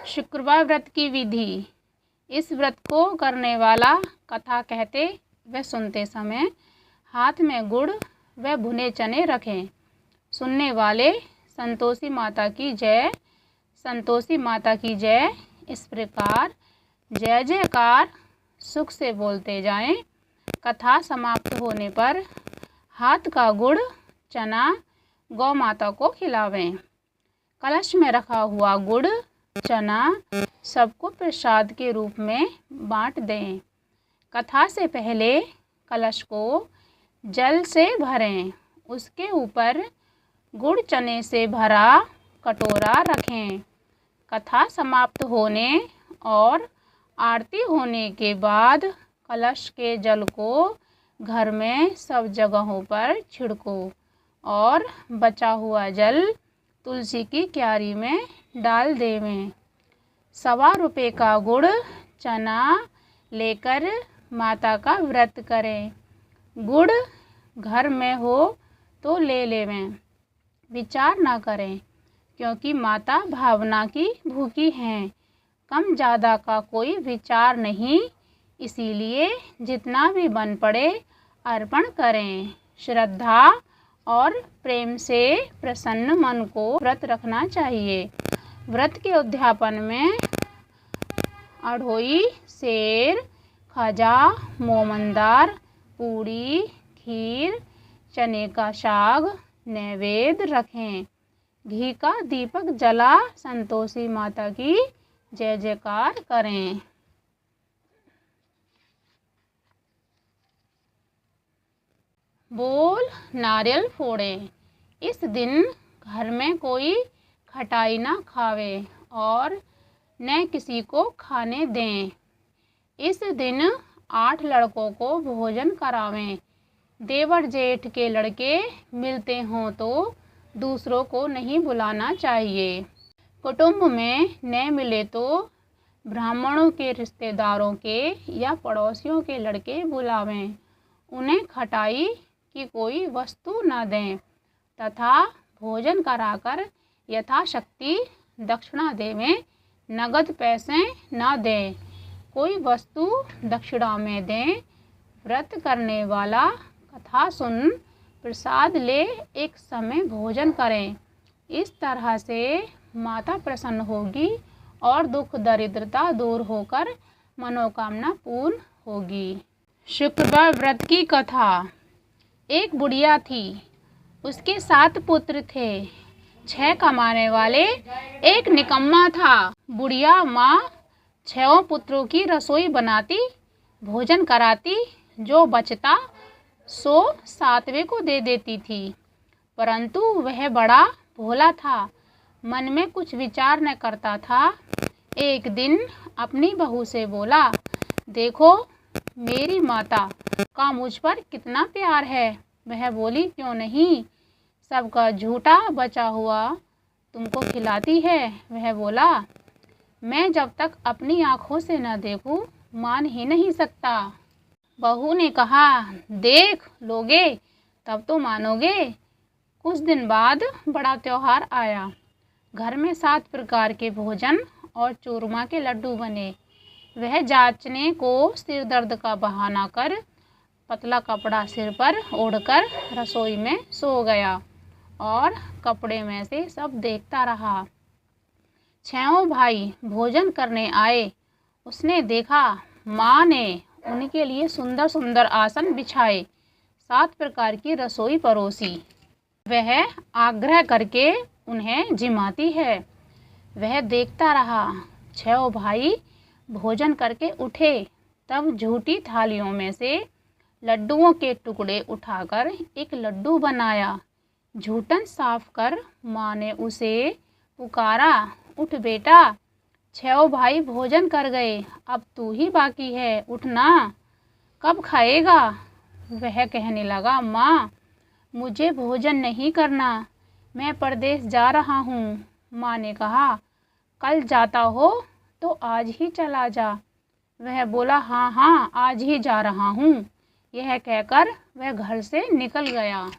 शुक्रवार व्रत की विधि। इस व्रत को करने वाला कथा कहते व सुनते समय हाथ में गुड़ व भुने चने रखें। सुनने वाले संतोषी माता की जय, संतोषी माता की जय इस प्रकार जय जयकार सुख से बोलते जाएं। कथा समाप्त होने पर हाथ का गुड़ चना गौ माता को खिलावें। कलश में रखा हुआ गुड़ चना सबको प्रसाद के रूप में बांट दें। कथा से पहले कलश को जल से भरें, उसके ऊपर गुड़ चने से भरा कटोरा रखें। कथा समाप्त होने और आरती होने के बाद कलश के जल को घर में सब जगहों पर छिड़को और बचा हुआ जल तुलसी की क्यारी में डाल देवें। 1.25 रुपये का गुड़ चना लेकर माता का व्रत करें। गुड़ घर में हो तो ले लेवें, विचार ना करें, क्योंकि माता भावना की भूखी हैं। कम ज़्यादा का कोई विचार नहीं, इसीलिए जितना भी बन पड़े अर्पण करें। श्रद्धा और प्रेम से प्रसन्न मन को व्रत रखना चाहिए। व्रत के उद्यापन में अढ़ोई, सेर, खजा, मोमनदार, पूड़ी, खीर, चने का साग नैवेद्य रखें। घी का दीपक जला संतोषी माता की जय जयकार करें। बोल नारियल फोड़ें। इस दिन घर में कोई खटाई ना खावे और न किसी को खाने दें। इस दिन 8 लड़कों को भोजन करावें। देवर जेठ के लड़के मिलते हों तो दूसरों को नहीं बुलाना चाहिए। कुटुंब में न मिले तो ब्राह्मणों के रिश्तेदारों के या पड़ोसियों के लड़के बुलावें। उन्हें खटाई की कोई वस्तु न दें तथा भोजन कराकर यथाशक्ति दक्षिणा देवें। नगद पैसे न दें, कोई वस्तु दक्षिणा में दें। व्रत करने वाला कथा सुन प्रसाद ले एक समय भोजन करें। इस तरह से माता प्रसन्न होगी और दुख दरिद्रता दूर होकर मनोकामना पूर्ण होगी। शुक्रवार व्रत की कथा। एक बुढ़िया थी, उसके 7 पुत्र थे। 6 कमाने वाले, एक निकम्मा था। बुढ़िया माँ 6 पुत्रों की रसोई बनाती, भोजन कराती, जो बचता सो 7वें को दे देती थी। परंतु वह बड़ा भोला था, मन में कुछ विचार न करता था। एक दिन अपनी बहू से बोला, देखो मेरी माता का मुझ पर कितना प्यार है। वह बोली, क्यों नहीं, सबका झूठा बचा हुआ तुमको खिलाती है। वह बोला, मैं जब तक अपनी आँखों से न देखूं मान ही नहीं सकता। बहू ने कहा, देख लोगे तब तो मानोगे। कुछ दिन बाद बड़ा त्योहार आया। घर में 7 प्रकार के भोजन और चूरमा के लड्डू बने। वह जांचने को सिर दर्द का बहाना कर पतला कपड़ा सिर पर ओढ़कर रसोई में सो गया और कपड़े में से सब देखता रहा। 6 भाई भोजन करने आए। उसने देखा माँ ने उनके लिए सुंदर सुंदर आसन बिछाए, 7 प्रकार की रसोई परोसी। वह आग्रह करके उन्हें जिमाती है। वह देखता रहा। 6 भाई भोजन करके उठे, तब झूठी थालियों में से लड्डुओं के टुकड़े उठाकर एक लड्डू बनाया। झूठन साफ कर माँ ने उसे पुकारा, उठ बेटा, 6 भाई भोजन कर गए, अब तू ही बाकी है, उठना, कब खाएगा। वह कहने लगा, माँ मुझे भोजन नहीं करना, मैं परदेश जा रहा हूँ। माँ ने कहा, कल जाता हो तो आज ही चला जा। वह बोला, हाँ हाँ आज ही जा रहा हूँ। यह कहकर वह घर से निकल गया।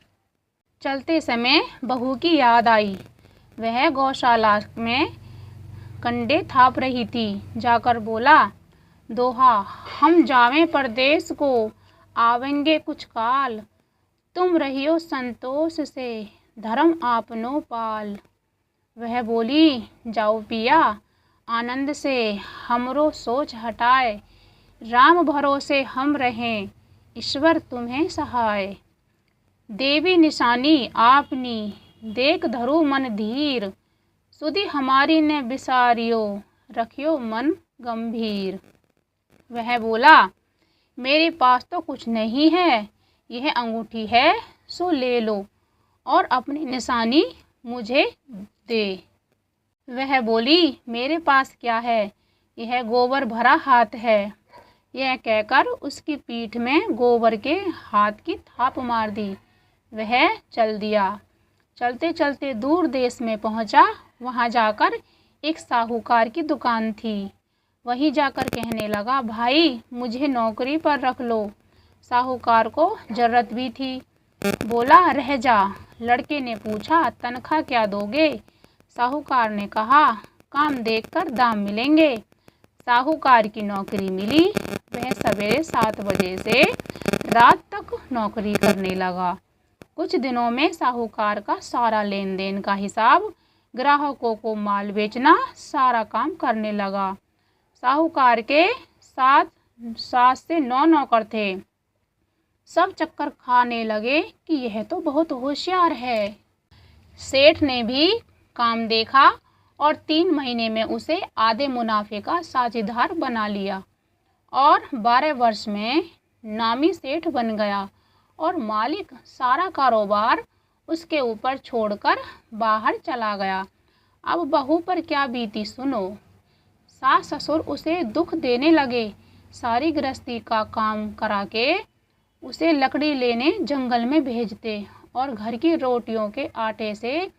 चलते समय बहू की याद आई। वह गौशाला में कंडे थाप रही थी। जाकर बोला, दोहा हम जावें परदेस को, आवेंगे कुछ काल। तुम रहियो संतोष से, धर्म आपनो पाल। वह बोली, जाओ पिया आनंद से, हमरो सोच हटाए। राम भरोसे हम रहें, ईश्वर तुम्हें सहाय। देवी निशानी आपनी, देख धरो मन धीर। सुधि हमारी ने बिसारियो, रखियो मन गंभीर। वह बोला, मेरे पास तो कुछ नहीं है, यह अंगूठी है सो ले लो और अपनी निशानी मुझे दे। वह बोली, मेरे पास क्या है, यह गोबर भरा हाथ है। यह कहकर उसकी पीठ में गोबर के हाथ की थाप मार दी। वह चल दिया। चलते चलते दूर देश में पहुंचा। वहां जाकर एक साहूकार की दुकान थी। वहीं जाकर कहने लगा, भाई मुझे नौकरी पर रख लो। साहूकार को जरूरत भी थी। बोला, रह जा। लड़के ने पूछा, तनख्वाह क्या दोगे? साहूकार ने कहा, काम देखकर दाम मिलेंगे। साहूकार की नौकरी मिली। वह सवेरे 7 बजे से रात तक नौकरी करने लगा। कुछ दिनों में साहूकार का सारा लेन देन का हिसाब, ग्राहकों को माल बेचना, सारा काम करने लगा। साहूकार के 7 से 9 नौकर थे। सब चक्कर खाने लगे कि यह तो बहुत होशियार है। सेठ ने भी काम देखा और 3 महीने में उसे आधे मुनाफे का साझेदार बना लिया और 12 वर्ष में नामी सेठ बन गया और मालिक सारा कारोबार उसके ऊपर छोड़कर बाहर चला गया। अब बहू पर क्या बीती सुनो। सास ससुर उसे दुख देने लगे। सारी गृहस्थी का काम करा के उसे लकड़ी लेने जंगल में भेजते और घर की रोटियों के आटे से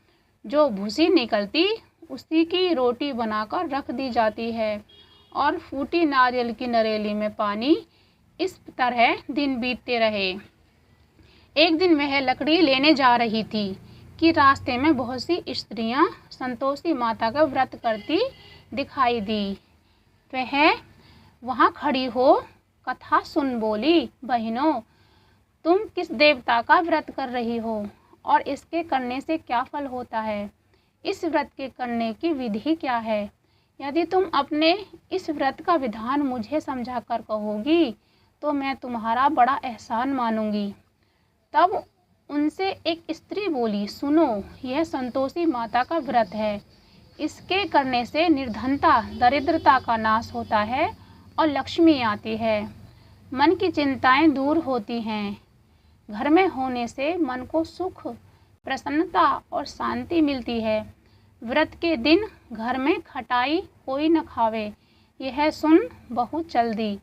जो भूसी निकलती उसी की रोटी बनाकर रख दी जाती है और फूटी नारियल की नरेली में पानी। इस तरह दिन बीतते रहे। एक दिन वह लकड़ी लेने जा रही थी कि रास्ते में बहुत सी स्त्रियां संतोषी माता का व्रत करती दिखाई दी। वह वहां खड़ी हो कथा सुन बोली, बहनों तुम किस देवता का व्रत कर रही हो और इसके करने से क्या फल होता है? इस व्रत के करने की विधि क्या है? यदि तुम अपने इस व्रत का विधान मुझे समझा कर कहोगी तो मैं तुम्हारा बड़ा एहसान मानूंगी। तब उनसे एक स्त्री बोली, सुनो, यह संतोषी माता का व्रत है। इसके करने से निर्धनता, दरिद्रता का नाश होता है और लक्ष्मी आती है। मन की चिंताएं दूर होती हैं। घर में होने से मन को सुख, प्रसन्नता और शांति मिलती है। व्रत के दिन घर में खटाई कोई न खावे। यह सुन बहू चल दी।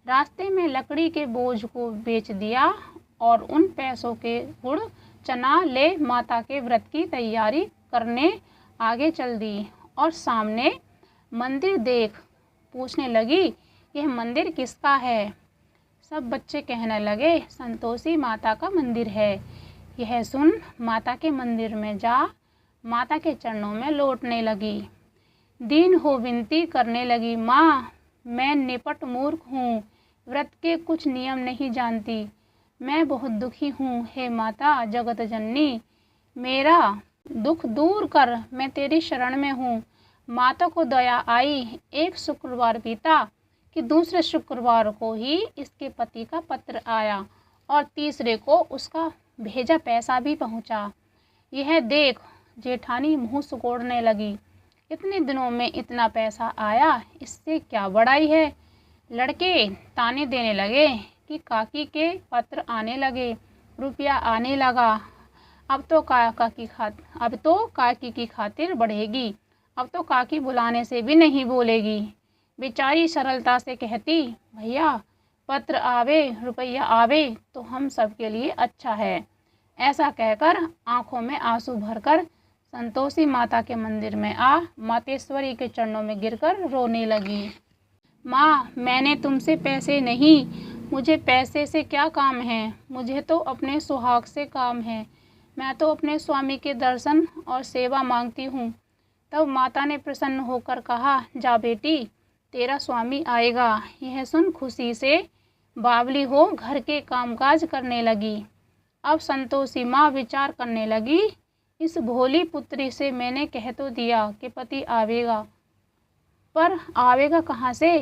रास्ते में लकड़ी के बोझ को बेच दिया और उन पैसों के गुड़ चना ले माता के व्रत की तैयारी करने आगे चल दी और सामने मंदिर देख पूछने लगी, यह मंदिर किसका है? सब बच्चे कहने लगे, संतोषी माता का मंदिर है। यह सुन माता के मंदिर में जा माता के चरणों में लौटने लगी। दीन हो विनती करने लगी, माँ मैं निपट मूर्ख हूँ, व्रत के कुछ नियम नहीं जानती, मैं बहुत दुखी हूँ। हे माता जगत जननी, मेरा दुख दूर कर, मैं तेरी शरण में हूँ। माता को दया आई। एक शुक्रवार बीता कि दूसरे शुक्रवार को ही इसके पति का पत्र आया और तीसरे को उसका भेजा पैसा भी पहुँचा। यह देख जेठानी मुँह सिकोड़ने लगी, इतने दिनों में इतना पैसा आया, इससे क्या बड़ाई है। लड़के ताने देने लगे कि काकी के पत्र आने लगे, रुपया आने लगा, अब तो काकी की खातिर बढ़ेगी, अब तो काकी बुलाने से भी नहीं बोलेगी। बेचारी सरलता से कहती, भैया पत्र आवे रुपया आवे तो हम सब के लिए अच्छा है। ऐसा कहकर आंखों में आंसू भरकर संतोषी माता के मंदिर में आ मातेश्वरी के चरणों में गिरकर रोने लगी। माँ मैंने तुमसे पैसे नहीं, मुझे पैसे से क्या काम है, मुझे तो अपने सुहाग से काम है। मैं तो अपने स्वामी के दर्शन और सेवा मांगती हूँ। तब माता ने प्रसन्न होकर कहा, जा बेटी, तेरा स्वामी आएगा। यह सुन खुशी से बावली हो घर के कामकाज करने लगी। अब संतोषी माँ विचार करने लगी, इस भोली पुत्री से मैंने कह तो दिया कि पति आवेगा, पर आवेगा कहाँ से?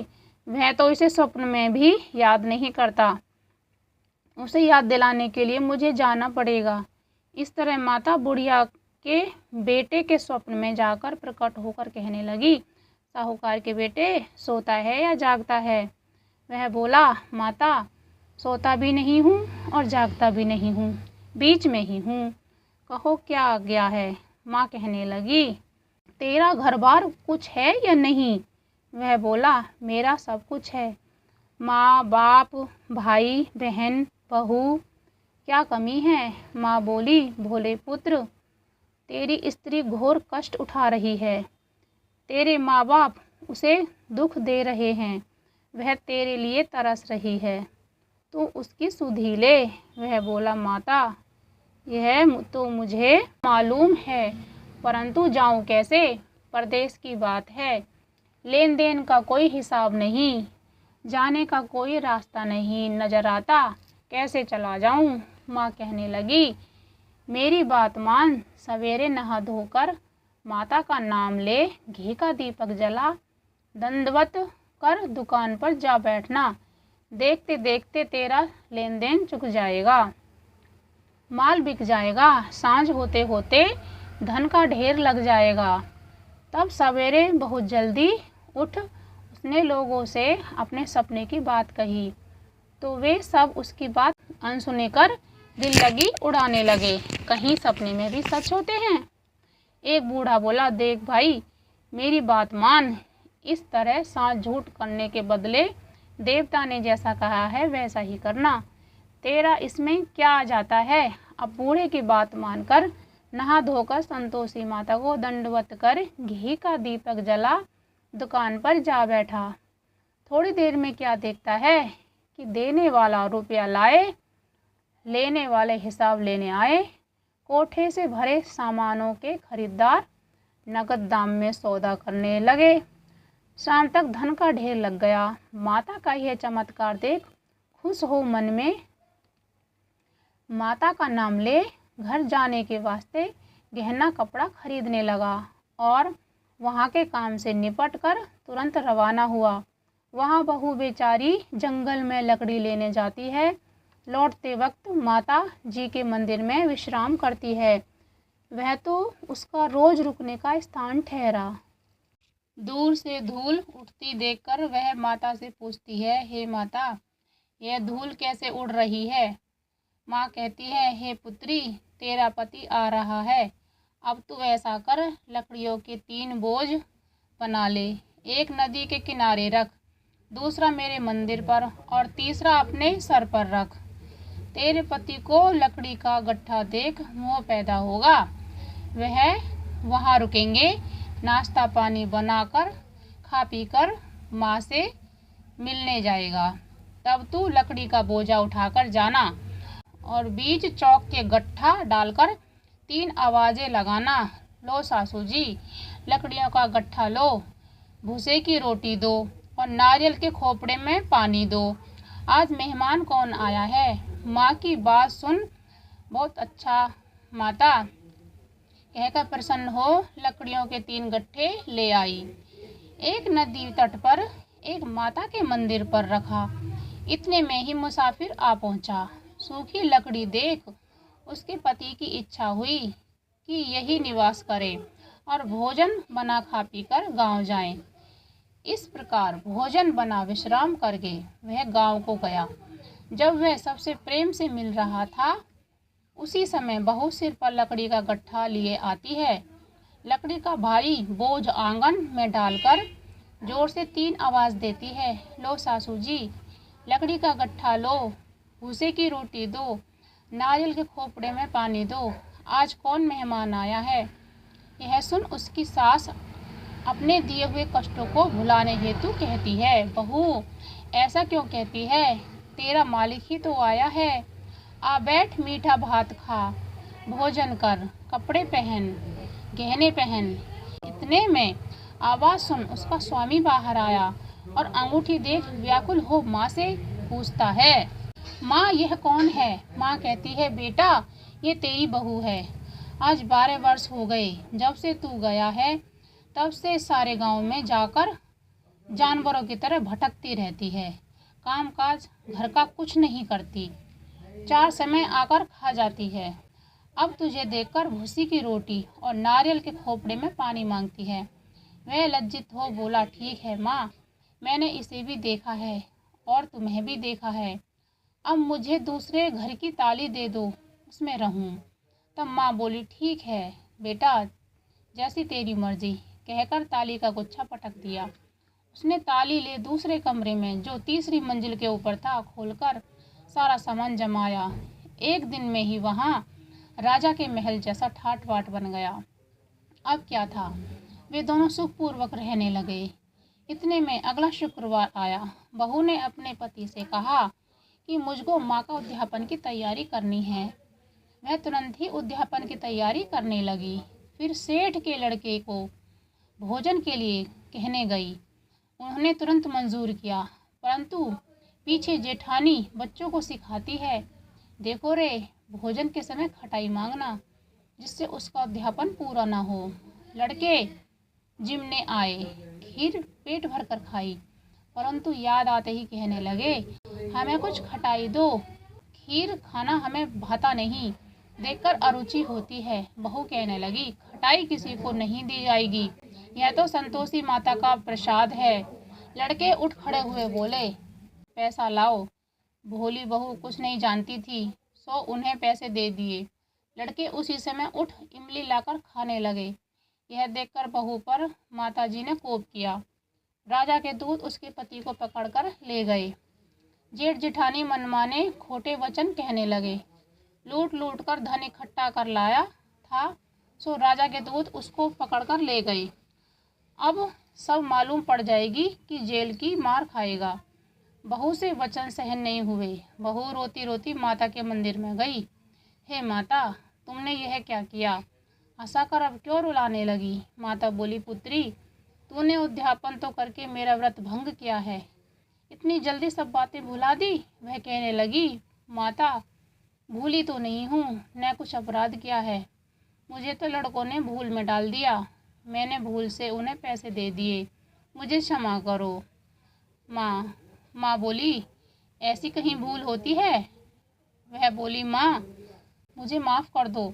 वह तो इसे स्वप्न में भी याद नहीं करता। उसे याद दिलाने के लिए मुझे जाना पड़ेगा। इस तरह माता बुढ़िया के बेटे के स्वप्न में जाकर प्रकट होकर कहने लगी, साहूकार के बेटे, सोता है या जागता है? वह बोला, माता, सोता भी नहीं हूँ और जागता भी नहीं हूँ, बीच में ही हूँ। कहो क्या आज्ञा है? माँ कहने लगी, तेरा घर बार कुछ है या नहीं? वह बोला, मेरा सब कुछ है। माँ, बाप, भाई, बहन, बहू, क्या कमी है? माँ बोली, भोले पुत्र, तेरी स्त्री घोर कष्ट उठा रही है। तेरे माँ बाप उसे दुख दे रहे हैं। वह तेरे लिए तरस रही है, तू उसकी सुधि ले। वह बोला, माता, यह तो मुझे मालूम है, परंतु जाऊं कैसे? परदेश की बात है, लेन देन का कोई हिसाब नहीं, जाने का कोई रास्ता नहीं नजर आता, कैसे चला जाऊं? माँ कहने लगी, मेरी बात मान, सवेरे नहा धोकर माता का नाम ले, घी का दीपक जला, दंडवत कर दुकान पर जा बैठना। देखते देखते तेरा लेन देन चुक जाएगा, माल बिक जाएगा, सांझ होते होते धन का ढेर लग जाएगा। तब सवेरे बहुत जल्दी उठ उसने लोगों से अपने सपने की बात कही, तो वे सब उसकी बात अनसुने कर दिल लगी उड़ाने लगे। कहीं सपने में भी सच होते हैं। एक बूढ़ा बोला, देख भाई, मेरी बात मान, इस तरह साँच झूठ करने के बदले देवता ने जैसा कहा है वैसा ही करना। तेरा इसमें क्या आ जाता है? अब बूढ़े की बात मानकर नहा धोकर संतोषी माता को दंडवत कर घी का दीपक जला दुकान पर जा बैठा। थोड़ी देर में क्या देखता है कि देने वाला रुपया लाए, लेने वाले हिसाब लेने आए। कोठे से भरे सामानों के खरीदार नगद दाम में सौदा करने लगे। शाम तक धन का ढेर लग गया। माता का यह चमत्कार देख खुश हो मन में माता का नाम ले घर जाने के वास्ते गहना कपड़ा खरीदने लगा और वहाँ के काम से निपट कर तुरंत रवाना हुआ। वहाँ बहू बेचारी जंगल में लकड़ी लेने जाती है। लौटते वक्त माता जी के मंदिर में विश्राम करती है। वह तो उसका रोज रुकने का स्थान ठहरा। दूर से धूल उठती देखकर वह माता से पूछती है, हे माता, यह धूल कैसे उड़ रही है? माँ कहती है, हे पुत्री, तेरा पति आ रहा है। अब तू ऐसा कर, लकड़ियों के 3 बोझ बना ले, एक नदी के किनारे रख, दूसरा मेरे मंदिर पर और तीसरा अपने सर पर रख। तेरे पति को लकड़ी का गट्ठा देख मोह पैदा होगा। वह वहाँ रुकेंगे, नाश्ता पानी बनाकर खा पी कर माँ से मिलने जाएगा। तब तू लकड़ी का बोझा उठाकर जाना और बीच चौक के गट्ठा डालकर 3 आवाज़ें लगाना, लो सासू जी, लकड़ियों का गट्ठा लो, भूसे की रोटी दो और नारियल के खोपड़े में पानी दो। आज मेहमान कौन आया है? माँ की बात सुन बहुत अच्छा माता कहकर प्रसन्न हो लकड़ियों के 3 गट्ठे ले आई। एक नदी तट पर एक माता के मंदिर पर रखा। इतने में ही मुसाफिर आ पहुंचा। सूखी लकड़ी देख उसके पति की इच्छा हुई कि यही निवास करे और भोजन बना खा पी कर गाँव जाए। इस प्रकार भोजन बना विश्राम करके वह गांव को गया। जब वह सबसे प्रेम से मिल रहा था, उसी समय बहू सिर पर लकड़ी का गट्ठा लिए आती है। लकड़ी का भारी बोझ आंगन में डालकर जोर से 3 आवाज़ देती है, लो सासू जी, लकड़ी का गट्ठा लो, भूसे की रोटी दो, नारियल के खोपड़े में पानी दो। आज कौन मेहमान आया है? यह सुन उसकी सास अपने दिए हुए कष्टों को भुलाने हेतु कहती है, बहू ऐसा क्यों कहती है? तेरा मालिक ही तो आया है। आ बैठ, मीठा भात खा, भोजन कर, कपड़े पहन, गहने पहन, इतने में आवाज़ सुन उसका स्वामी बाहर आया और अंगूठी देख व्याकुल हो माँ से पूछता है, माँ यह कौन है? माँ कहती है, बेटा ये तेरी बहू है। आज 12 वर्ष हो गए जब से तू गया है, तब से सारे गांव में जाकर जानवरों की तरह भटकती रहती है। काम काज घर का कुछ नहीं करती, 4 समय आकर खा जाती है। अब तुझे देखकर भूसी की रोटी और नारियल के खोपड़े में पानी मांगती है। वह लज्जित हो बोला, ठीक है माँ, मैंने इसे भी देखा है और तुम्हें भी देखा है। अब मुझे दूसरे घर की ताली दे दो, उसमें रहूं। तब माँ बोली, ठीक है बेटा, जैसी तेरी मर्जी, कहकर ताली का गुच्छा पटक दिया। उसने ताली ले दूसरे कमरे में जो तीसरी मंजिल के ऊपर था खोलकर सारा सामान जमाया। एक दिन में ही वहाँ राजा के महल जैसा ठाट बाट बन गया। अब क्या था, वे दोनों सुखपूर्वक रहने लगे। इतने में अगला शुक्रवार आया। बहू ने अपने पति से कहा कि मुझको माँ का उद्यापन की तैयारी करनी है। वह तुरंत ही उद्यापन की तैयारी करने लगी। फिर सेठ के लड़के को भोजन के लिए कहने गई। उन्होंने तुरंत मंजूर किया, परंतु पीछे जेठानी बच्चों को सिखाती है, देखो रे, भोजन के समय खटाई मांगना, जिससे उसका अध्यापन पूरा ना हो। लड़के जिमने आए, खीर पेट भर कर खाई, परंतु याद आते ही कहने लगे, हमें कुछ खटाई दो, खीर खाना हमें भाता नहीं, देखकर अरुचि होती है। बहू कहने लगी, खटाई किसी को नहीं दी जाएगी, यह तो संतोषी माता का प्रसाद है। लड़के उठ खड़े हुए बोले, पैसा लाओ। भोली बहू कुछ नहीं जानती थी, सो उन्हें पैसे दे दिए। लड़के उसी समय उठ इमली लाकर खाने लगे। यह देखकर बहू पर माताजी ने कोप किया। राजा के दूत उसके पति को पकड़कर ले गए। जेठ जेठानी मनमाने खोटे वचन कहने लगे। लूट लूट कर धन इकट्ठा कर लाया था, सो राजा के दूत उसको पकड़कर ले गए। अब सब मालूम पड़ जाएगी कि जेल की मार खाएगा। बहू से वचन सहन नहीं हुए। बहू रोती रोती माता के मंदिर में गई। हे माता, तुमने यह क्या किया? हंसाकर अब क्यों रुलाने लगी? माता बोली, पुत्री, तूने उद्यापन तो करके मेरा व्रत भंग किया है, इतनी जल्दी सब बातें भुला दी। वह कहने लगी, माता, भूली तो नहीं हूँ, न कुछ अपराध किया है, मुझे तो लड़कों ने भूल में डाल दिया, मैंने भूल से उन्हें पैसे दे दिए, मुझे क्षमा करो। माँ बोली, ऐसी कहीं भूल होती है? वह बोली, माँ, मुझे माफ़ कर दो,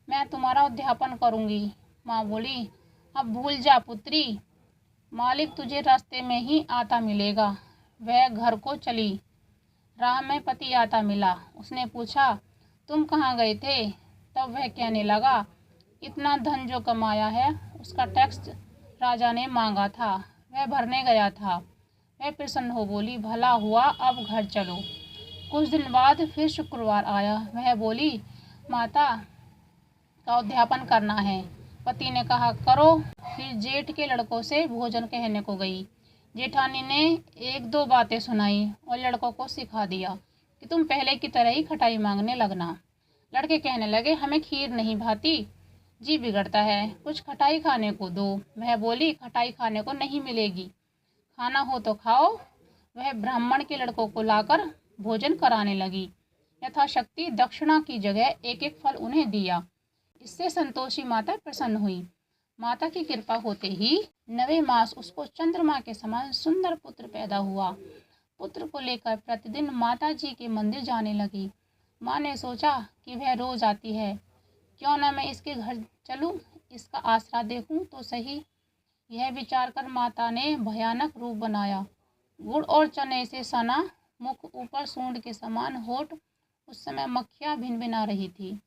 मैं तुम्हारा उद्यापन करूँगी। माँ बोली, अब भूल जा पुत्री, मालिक तुझे रास्ते में ही आता मिलेगा। वह घर को चली। राह में पति आता मिला। उसने पूछा, तुम कहाँ गए थे? तब वह कहने लगा, इतना धन जो कमाया है उसका टैक्स राजा ने मांगा था, वह भरने गया था। वह प्रसन्न हो बोली, भला हुआ, अब घर चलो। कुछ दिन बाद फिर शुक्रवार आया। वह बोली, माता का उद्यापन करना है। पति ने कहा, करो। फिर जेठ के लड़कों से भोजन कहने को गई। जेठानी ने 1-2 बातें सुनाई और लड़कों को सिखा दिया कि तुम पहले की तरह ही खटाई मांगने लगना। लड़के कहने लगे, हमें खीर नहीं भाती, जी बिगड़ता है, कुछ खटाई खाने को दो। वह बोली, खटाई खाने को नहीं मिलेगी, खाना हो तो खाओ। वह ब्राह्मण के लड़कों को लाकर भोजन कराने लगी। यथाशक्ति दक्षिणा की जगह एक एक फल उन्हें दिया। इससे संतोषी माता प्रसन्न हुई। माता की कृपा होते ही 9वें मास उसको चंद्रमा के समान सुंदर पुत्र पैदा हुआ। पुत्र को लेकर प्रतिदिन माता जी के मंदिर जाने लगी। माँ ने सोचा कि वह रोज आती है, क्यों न मैं इसके घर चलूं, इसका आसरा देखूं तो सही। यह विचार कर माता ने भयानक रूप बनाया। गुड़ और चने से सना मुख, ऊपर सूंड के समान होठ। उस समय मक्खियाँ भिनभिना रही थी।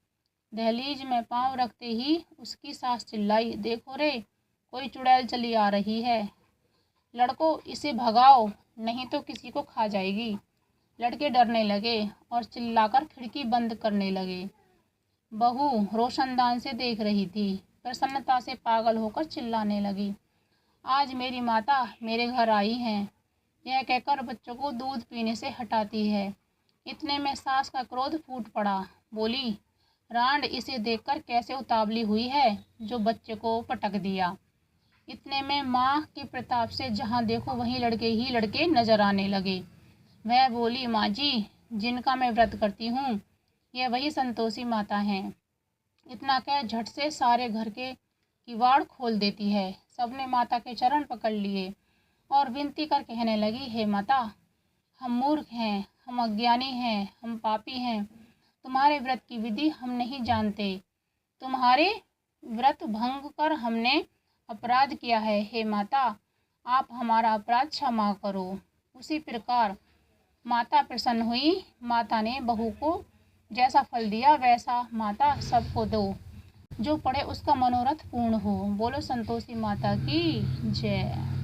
दहलीज में पांव रखते ही उसकी सास चिल्लाई, देखो रे, कोई चुड़ैल चली आ रही है, लड़को इसे भगाओ, नहीं तो किसी को खा जाएगी। लड़के डरने लगे और चिल्लाकर खिड़की बंद करने लगे। बहू रोशनदान से देख रही थी, प्रसन्नता से पागल होकर चिल्लाने लगी, आज मेरी माता मेरे घर आई हैं। यह कहकर बच्चों को दूध पीने से हटाती है। इतने में सास का क्रोध फूट पड़ा। बोली, रांड, इसे देखकर कैसे उतावली हुई है जो बच्चे को पटक दिया। इतने में माँ के प्रताप से जहाँ देखो वहीं लड़के ही लड़के नजर आने लगे। वह बोली, माँ जी, जिनका मैं व्रत करती हूँ यह वही संतोषी माता हैं। इतना कह झट से सारे घर के किवाड़ खोल देती है। सबने माता के चरण पकड़ लिए और विनती कर कहने लगी, हे माता, हम मूर्ख हैं, हम अज्ञानी हैं, हम पापी हैं। तुम्हारे व्रत की विधि हम नहीं जानते। तुम्हारे व्रत भंग कर हमने अपराध किया है। हे माता, आप हमारा अपराध क्षमा करो। उसी प्रकार माता प्रसन्न हुई। माता ने बहू को जैसा फल दिया वैसा माता सबको दो। जो पढ़े उसका मनोरथ पूर्ण हो। बोलो संतोषी माता की जय।